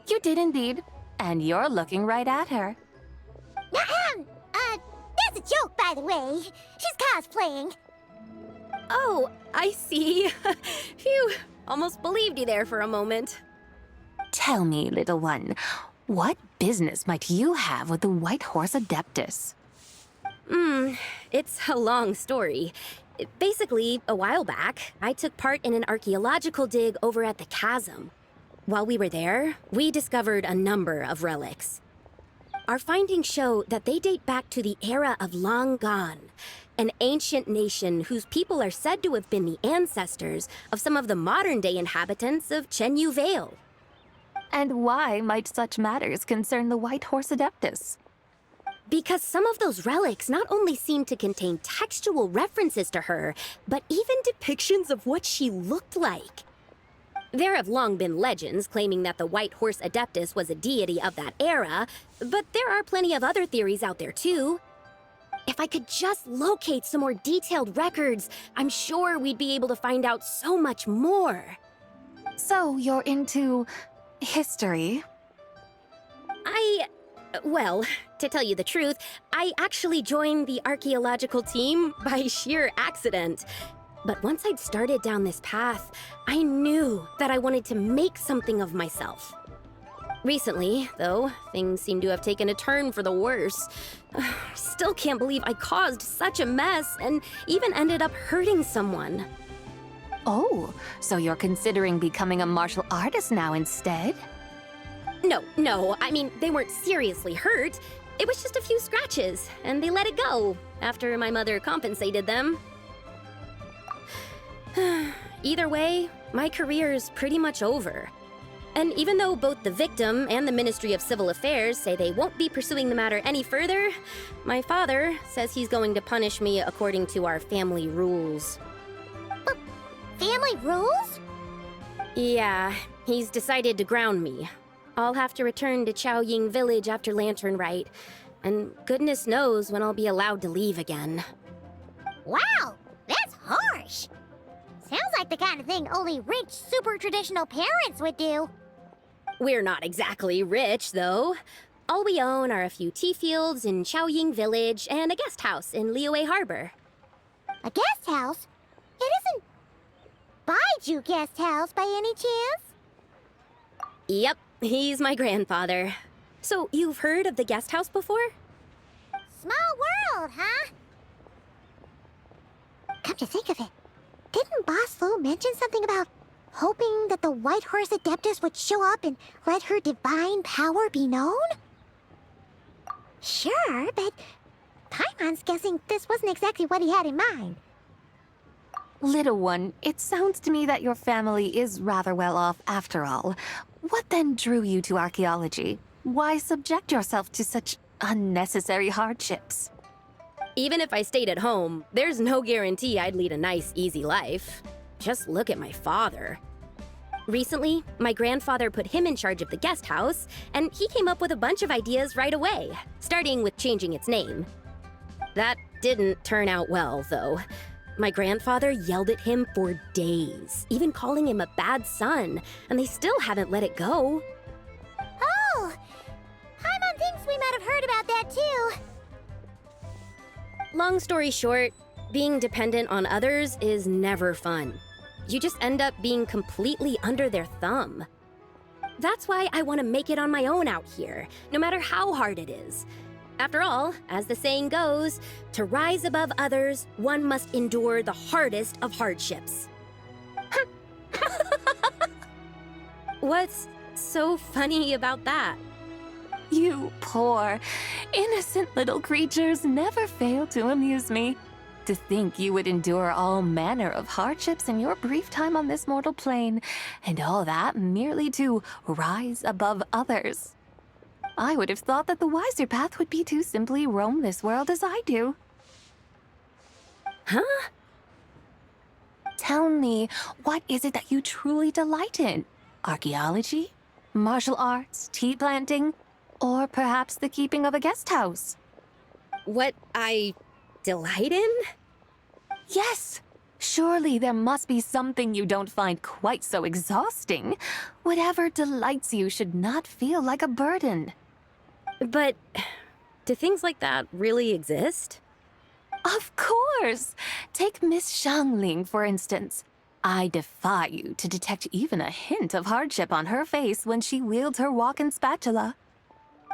You did indeed. And you're looking right at her. That's a joke, by the way. She's cosplaying. Oh, I see. Phew, almost believed you there for a moment. Tell me, little one, what business might you have with the White Horse Adeptus? It's a long story. Basically, a while back, I took part in an archaeological dig over at the chasm. While we were there, we discovered a number of relics. Our findings show that they date back to the era of Long Gone, an ancient nation whose people are said to have been the ancestors of some of the modern-day inhabitants of Chenyu Vale. And why might such matters concern the White Horse Adeptus? Because some of those relics not only seem to contain textual references to her, but even depictions of what she looked like. There have long been legends claiming that the White Horse Adeptus was a deity of that era, but there are plenty of other theories out there too. If I could just locate some more detailed records, I'm sure we'd be able to find out so much more. So you're into history? Well, to tell you the truth, I actually joined the archaeological team by sheer accident. But once I'd started down this path, I knew that I wanted to make something of myself. Recently, though, things seem to have taken a turn for the worse. Still can't believe I caused such a mess and even ended up hurting someone. Oh, so you're considering becoming a martial artist now instead? No, I mean, they weren't seriously hurt. It was just a few scratches, and they let it go after my mother compensated them. Either way, my career's pretty much over. And even though both the victim and the Ministry of Civil Affairs say they won't be pursuing the matter any further, my father says he's going to punish me according to our family rules. Family rules? Yeah, he's decided to ground me. I'll have to return to Chaoying Village after Lantern Rite, and goodness knows when I'll be allowed to leave again. Wow, that's harsh. Sounds like the kind of thing only rich, super traditional parents would do. We're not exactly rich, though. All we own are a few tea fields in Chaoying Village and a guest house in Liyue Harbor. A guest house? It isn't Baiju Guest House by any chance? Yep, he's my grandfather. So, you've heard of the guest house before? Small world, huh? Come to think of it, didn't Boss Lu mention something about hoping that the White Horse Adeptus would show up and let her divine power be known? Sure, but Paimon's guessing this wasn't exactly what he had in mind. Little one, it sounds to me that your family is rather well off after all. What then drew you to archaeology? Why subject yourself to such unnecessary hardships? Even if I stayed at home, there's no guarantee I'd lead a nice, easy life. Just look at my father. Recently, my grandfather put him in charge of the guest house, and he came up with a bunch of ideas right away, starting with changing its name. That didn't turn out well, though. My grandfather yelled at him for days, even calling him a bad son, and they still haven't let it go. Oh! Paimon thinks we might have heard about that too. Long story short, being dependent on others is never fun. You just end up being completely under their thumb. That's why I want to make it on my own out here, no matter how hard it is. After all, as the saying goes, to rise above others, one must endure the hardest of hardships. What's so funny about that? You poor, innocent little creatures never fail to amuse me. To think you would endure all manner of hardships in your brief time on this mortal plane, and all that merely to rise above others. I would have thought that the wiser path would be to simply roam this world as I do. Huh? Tell me, what is it that you truly delight in? Archaeology? Martial arts? Tea planting? Or perhaps the keeping of a guest house? What I delight in? Yes! Surely there must be something you don't find quite so exhausting. Whatever delights you should not feel like a burden. But do things like that really exist? Of course! Take Miss Xiangling, for instance. I defy you to detect even a hint of hardship on her face when she wields her walking spatula.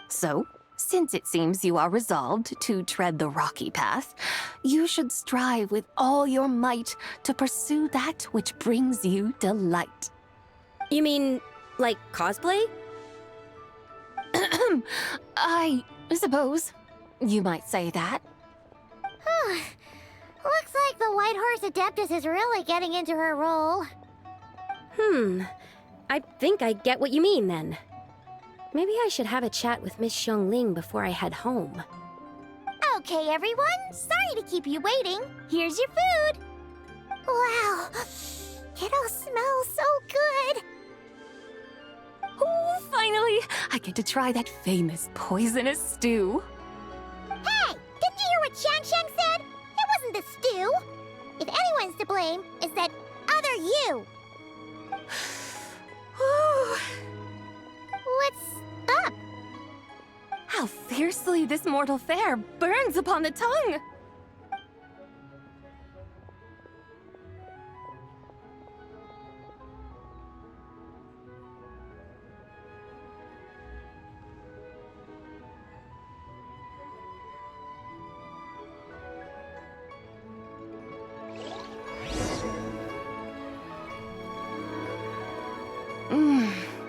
So, since it seems you are resolved to tread the rocky path, you should strive with all your might to pursue that which brings you delight. You mean, like cosplay? I suppose you might say that. Looks like the White Horse Adeptus is really getting into her role. I think I get what you mean then. Maybe I should have a chat with Miss Xiangling before I head home. Okay, everyone. Sorry to keep you waiting. Here's your food. Wow. It all smells so good. Oh, finally! I get to try that famous poisonous stew. Hey, didn't you hear what Shang Shang said? It wasn't the stew. If anyone's to blame, it's that other you. What's up? How fiercely this mortal fare burns upon the tongue!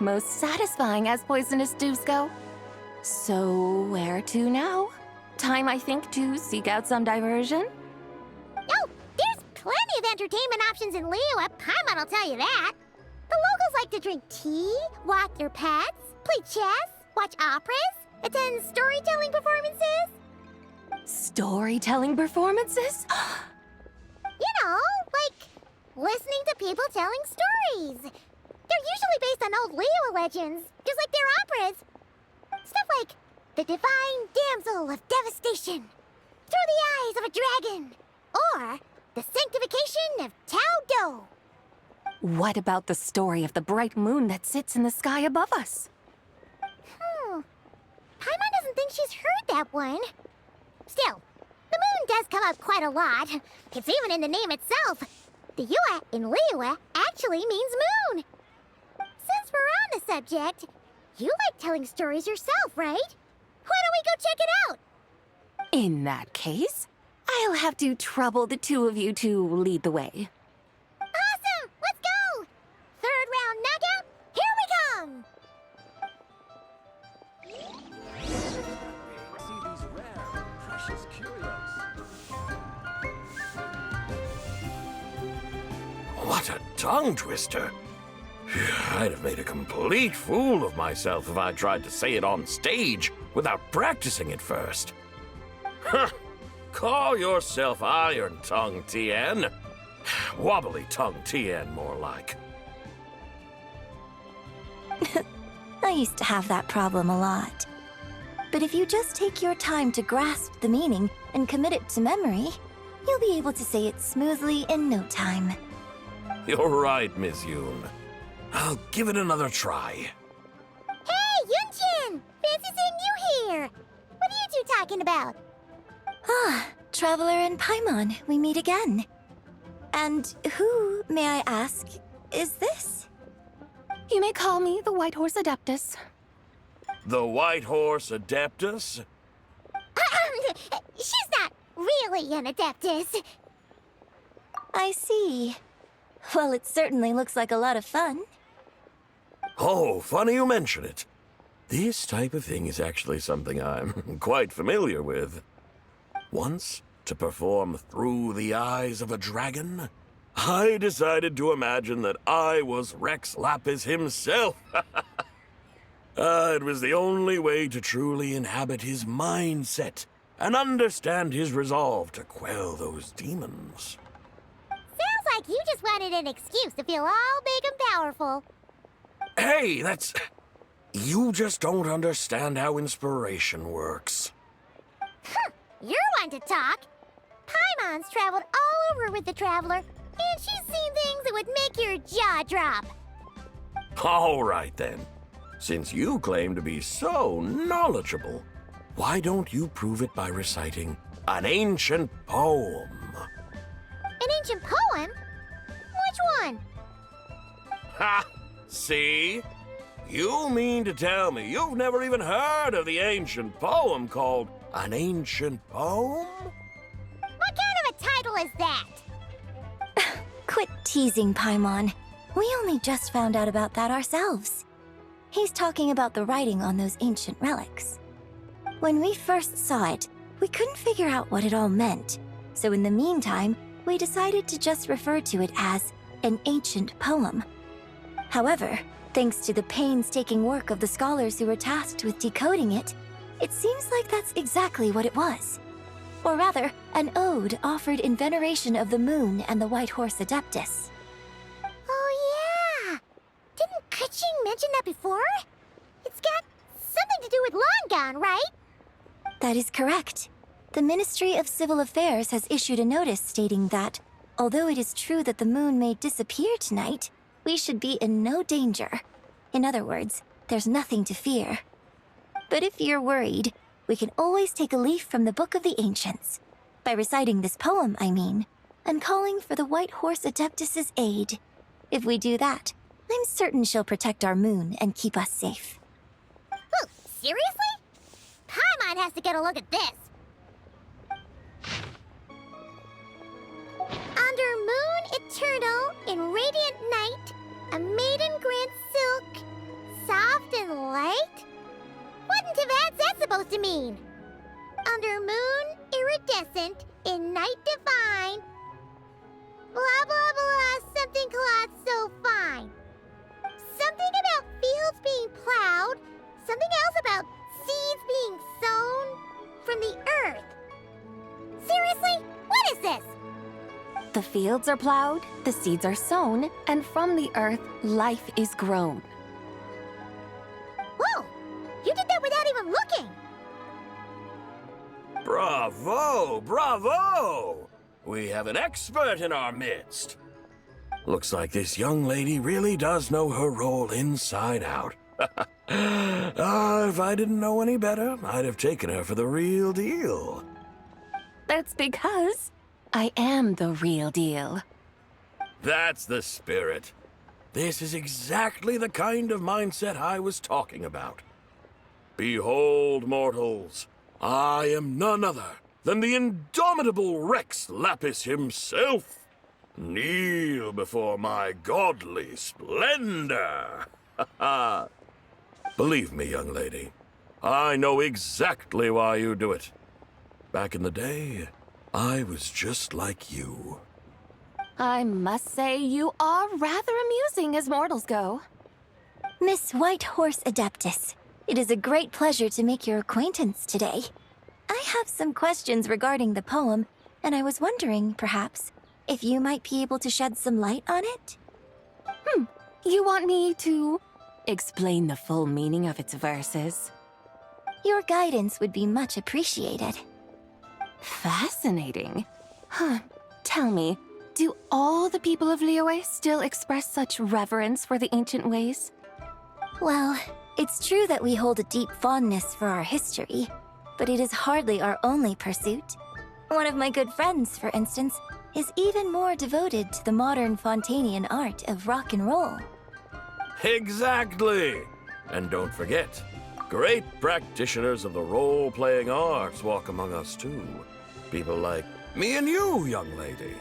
Most satisfying as poisonous stews go. So, where to now? Time, I think, to seek out some diversion? Oh, there's plenty of entertainment options in Liyue. Paimon will tell you that. The locals like to drink tea, walk their pets, play chess, watch operas, attend storytelling performances. Storytelling performances? You know, like listening to people telling stories. They're usually based on old Liyue legends, just like their operas. Stuff like the Divine Damsel of Devastation, Through the Eyes of a Dragon, or the Sanctification of Tao Do. What about the story of the bright moon that sits in the sky above us? Paimon doesn't think she's heard that one. Still, the moon does come up quite a lot. It's even in the name itself. The Yue in Liyue actually means moon. Since we're on the subject, you like telling stories yourself, right? Why don't we go check it out? In that case, I'll have to trouble the two of you to lead the way. Awesome! Let's go! Third round knockout, here we come! See these rare, precious curios. What a tongue twister! I'd have made a complete fool of myself if I tried to say it on stage without practicing it first. Huh! Call yourself Iron Tongue Tien. Wobbly Tongue Tien, more like. I used to have that problem a lot. But if you just take your time to grasp the meaning and commit it to memory, you'll be able to say it smoothly in no time. You're right, Miss Yoon. I'll give it another try. Hey, Yunchin! Fancy seeing you here! What are you two talking about? Ah, Traveler and Paimon, we meet again. And who, may I ask, is this? You may call me the White Horse Adeptus. The White Horse Adeptus? She's not really an Adeptus. I see. Well, it certainly looks like a lot of fun. Oh, funny you mention it. This type of thing is actually something I'm quite familiar with. Once, to perform Through the Eyes of a Dragon, I decided to imagine that I was Rex Lapis himself. It was the only way to truly inhabit his mindset and understand his resolve to quell those demons. Sounds like you just wanted an excuse to feel all big and powerful. Hey, that's... You just don't understand how inspiration works. You're one to talk. Paimon's traveled all over with the Traveler, And she's seen things that would make your jaw drop. All right then. Since you claim to be so knowledgeable, why don't you prove it by reciting an ancient poem? An ancient poem? Which one? Ha! See? You mean to tell me you've never even heard of the ancient poem called An Ancient Poem? What kind of a title is that? Quit teasing, Paimon. We only just found out about that ourselves. He's talking about the writing on those ancient relics. When we first saw it, we couldn't figure out what it all meant. So in the meantime, we decided to just refer to it as an ancient poem. However, thanks to the painstaking work of the scholars who were tasked with decoding it, it seems like that's exactly what it was. Or rather, an ode offered in veneration of the moon and the White Horse Adeptus. Oh yeah! Didn't Keqing mention that before? It's got something to do with Longon, right? That is correct. The Ministry of Civil Affairs has issued a notice stating that, although it is true that the moon may disappear tonight, we should be in no danger. In other words, there's nothing to fear. But if you're worried, we can always take a leaf from the Book of the Ancients. By reciting this poem, I mean, and calling for the White Horse Adeptus' aid. If we do that, I'm certain she'll protect our moon and keep us safe. Oh, seriously? Paimon has to get a look at this. Under moon eternal, in radiant night, a maiden grants silk, soft and light? What in Tibet's that supposed to mean? Under moon iridescent, in night divine, blah blah blah, something cloth so fine. Something about fields being plowed, something else about seeds being sown from the earth. Seriously? What is this? The fields are plowed, the seeds are sown, and from the earth, life is grown. Whoa! You did that without even looking! Bravo! Bravo! We have an expert in our midst. Looks like this young lady really does know her role inside out. If I didn't know any better, I'd have taken her for the real deal. That's because I am the real deal. That's the spirit. This is exactly the kind of mindset I was talking about. Behold, mortals, I am none other than the indomitable Rex Lapis himself. Kneel before my godly splendor. Believe me, young lady, I know exactly why you do it. Back in the day, I was just like you. I must say you are rather amusing as mortals go. Miss White Horse Adeptus, it is a great pleasure to make your acquaintance today. I have some questions regarding the poem, and I was wondering, perhaps, if you might be able to shed some light on it? You want me to explain the full meaning of its verses? Your guidance would be much appreciated. Fascinating. Tell me, do all the people of Liyue still express such reverence for the ancient ways? Well, it's true that we hold a deep fondness for our history, but it is hardly our only pursuit. One of my good friends, for instance, is even more devoted to the modern Fontanian art of rock and roll. Exactly! And don't forget, great practitioners of the role-playing arts walk among us too. People like me and you, young lady.